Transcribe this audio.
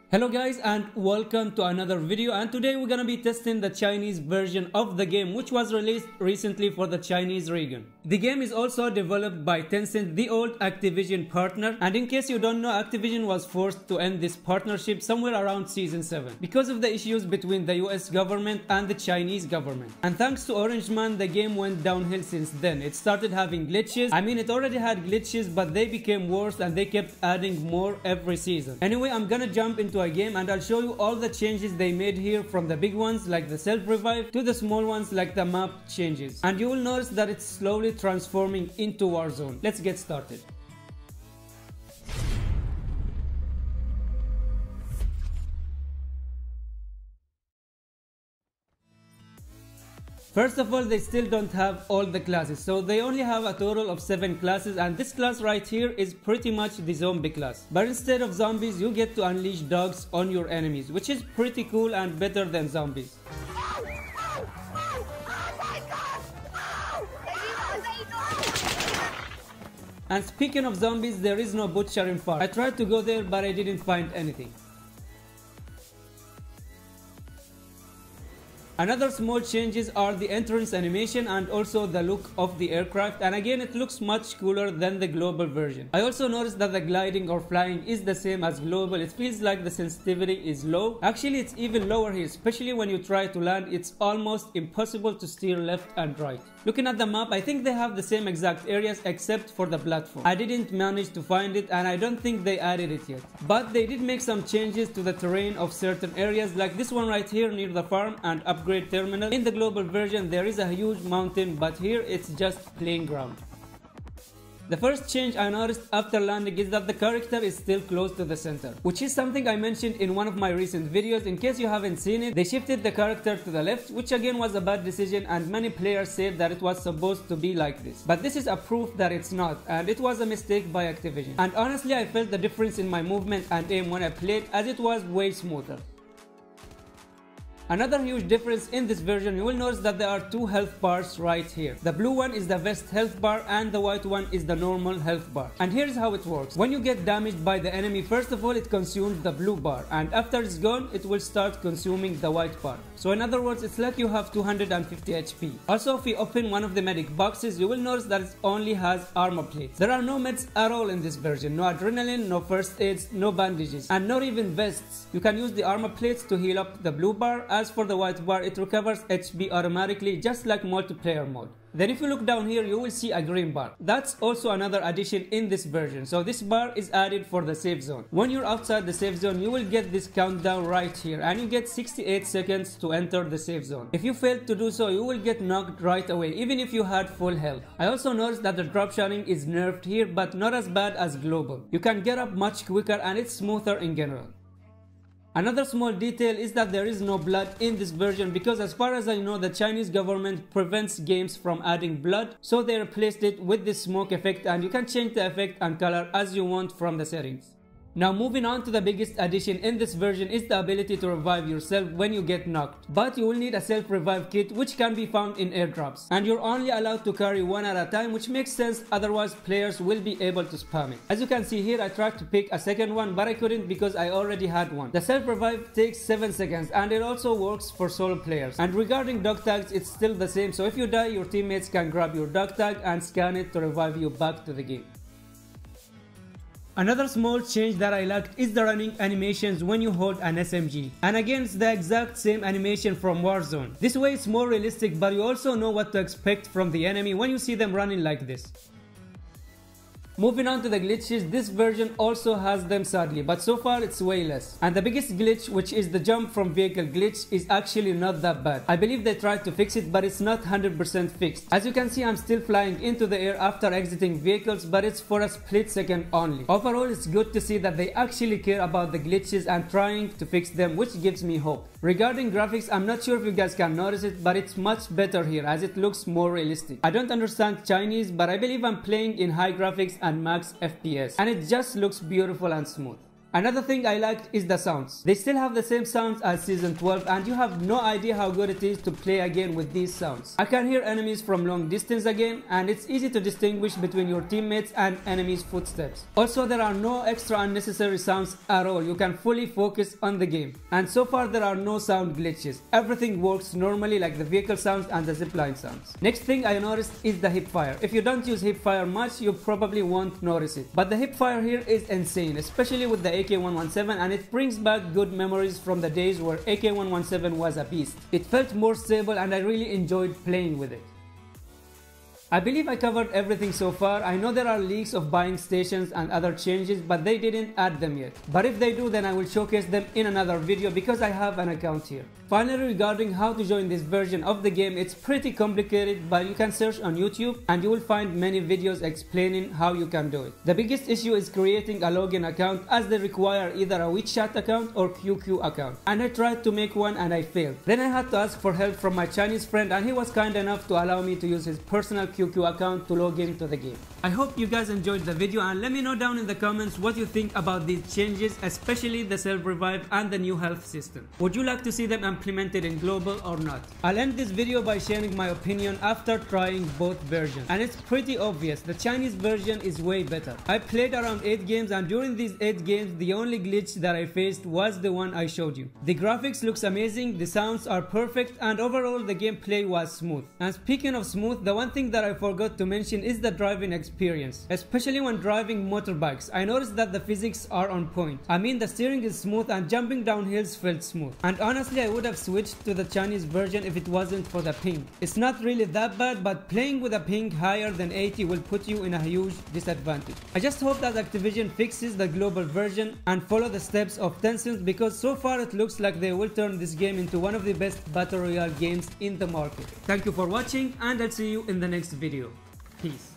Hello guys and welcome to another video, and today we're gonna be testing the Chinese version of the game which was released recently for the Chinese region. The game is also developed by Tencent, the old Activision partner, and in case you don't know, Activision was forced to end this partnership somewhere around season 7 because of the issues between the US government and the Chinese government. And thanks to Orange Man, the game went downhill since then. It started having glitches. I mean, it already had glitches, but they became worse and they kept adding more every season. Anyway, I'm gonna jump into a game and I'll show you all the changes they made here, from the big ones like the self-revive to the small ones like the map changes. And you will notice that it's slowly transforming into Warzone. Let's get started. First of all, they still don't have all the classes, so they only have a total of 7 classes, and this class right here is pretty much the zombie class. But instead of zombies, you get to unleash dogs on your enemies, which is pretty cool and better than zombies. And speaking of zombies, there is no butchering part. I tried to go there but I didn't find anything. Another small changes are the entrance animation and also the look of the aircraft, and again it looks much cooler than the global version. I also noticed that the gliding or flying is the same as global. It feels like the sensitivity is low. Actually it's even lower here, especially when you try to land. It's almost impossible to steer left and right. Looking at the map, I think they have the same exact areas except for the platform. I didn't manage to find it and I don't think they added it yet. But they did make some changes to the terrain of certain areas, like this one right here near the farm and upgrade terminal. In the global version there is a huge mountain, but here it's just plain ground. The first change I noticed after landing is that the character is still close to the center, which is something I mentioned in one of my recent videos. In case you haven't seen it, they shifted the character to the left, which again was a bad decision, and many players said that it was supposed to be like this. But this is a proof that it's not, and it was a mistake by Activision. And honestly, I felt the difference in my movement and aim when I played, as it was way smoother. Another huge difference in this version, you will notice that there are 2 health bars right here. The blue one is the vest health bar and the white one is the normal health bar. And here's how it works. When you get damaged by the enemy, first of all it consumes the blue bar, and after it's gone it will start consuming the white bar. So in other words, it's like you have 250 HP. Also, if you open one of the medic boxes, you will notice that it only has armor plates. There are no meds at all in this version. No adrenaline, no first aids, no bandages, and not even vests. You can use the armor plates to heal up the blue bar. As for the white bar, it recovers HP automatically, just like multiplayer mode. Then if you look down here, you will see a green bar. That's also another addition in this version. So this bar is added for the safe zone. When you're outside the safe zone, you will get this countdown right here, and you get 68 seconds to enter the safe zone. If you fail to do so, you will get knocked right away, even if you had full health. I also noticed that the drop shotting is nerfed here, but not as bad as global. You can get up much quicker and it's smoother in general. Another small detail is that there is no blood in this version, because as far as I know, the Chinese government prevents games from adding blood, so they replaced it with this smoke effect, and you can change the effect and color as you want from the settings. Now moving on to the biggest addition in this version is the ability to revive yourself when you get knocked. But you will need a self-revive kit, which can be found in airdrops, and you're only allowed to carry one at a time, which makes sense, otherwise players will be able to spam it. As you can see here, I tried to pick a second one but I couldn't because I already had one. The self-revive takes 7 seconds and it also works for solo players. And regarding dog tags, it's still the same, so if you die, your teammates can grab your dog tag and scan it to revive you back to the game. Another small change that I liked is the running animations when you hold an SMG. And again, it's the exact same animation from Warzone. This way it's more realistic, but you also know what to expect from the enemy when you see them running like this. Moving on to the glitches, this version also has them sadly, but so far it's way less. And the biggest glitch, which is the jump from vehicle glitch, is actually not that bad. I believe they tried to fix it, but it's not 100% fixed. As you can see, I'm still flying into the air after exiting vehicles, but it's for a split second only. Overall, it's good to see that they actually care about the glitches and trying to fix them, which gives me hope. Regarding graphics, I'm not sure if you guys can notice it, but it's much better here as it looks more realistic. I don't understand Chinese, but I believe I'm playing in high graphics and max FPS, and it just looks beautiful and smooth. Another thing I liked is the sounds. They still have the same sounds as Season 12 and you have no idea how good it is to play again with these sounds. I can hear enemies from long distance again, and it's easy to distinguish between your teammates and enemies' footsteps. Also, there are no extra unnecessary sounds at all. You can fully focus on the game. And so far there are no sound glitches. Everything works normally, like the vehicle sounds and the zipline sounds. Next thing I noticed is the hipfire. If you don't use hipfire much, you probably won't notice it. But the hipfire here is insane, especially with the AK-117, and it brings back good memories from the days where AK-117 was a beast. It felt more stable and I really enjoyed playing with it. I believe I covered everything so far. I know there are leaks of buying stations and other changes, but they didn't add them yet. But if they do, then I will showcase them in another video because I have an account here. Finally, regarding how to join this version of the game, it's pretty complicated, but you can search on YouTube and you will find many videos explaining how you can do it. The biggest issue is creating a login account, as they require either a WeChat account or QQ account. And I tried to make one and I failed. Then I had to ask for help from my Chinese friend, and he was kind enough to allow me to use his personal QQ account to log into the game. I hope you guys enjoyed the video, and let me know down in the comments what you think about these changes, especially the self-revive and the new health system. Would you like to see them implemented in global or not? I'll end this video by sharing my opinion after trying both versions, and it's pretty obvious. The Chinese version is way better. I played around 8 games, and during these 8 games the only glitch that I faced was the one I showed you. The graphics looks amazing, the sounds are perfect, and overall the gameplay was smooth. And speaking of smooth, the one thing that I forgot to mention is the driving experience, especially when driving motorbikes. I noticed that the physics are on point. I mean, the steering is smooth and jumping down hills felt smooth. And honestly, I would have switched to the Chinese version if it wasn't for the ping. It's not really that bad, but playing with a ping higher than 80 will put you in a huge disadvantage. I just hope that Activision fixes the global version and follow the steps of Tencent, because so far it looks like they will turn this game into one of the best battle royale games in the market. Thank you for watching, and I'll see you in the next video. Peace.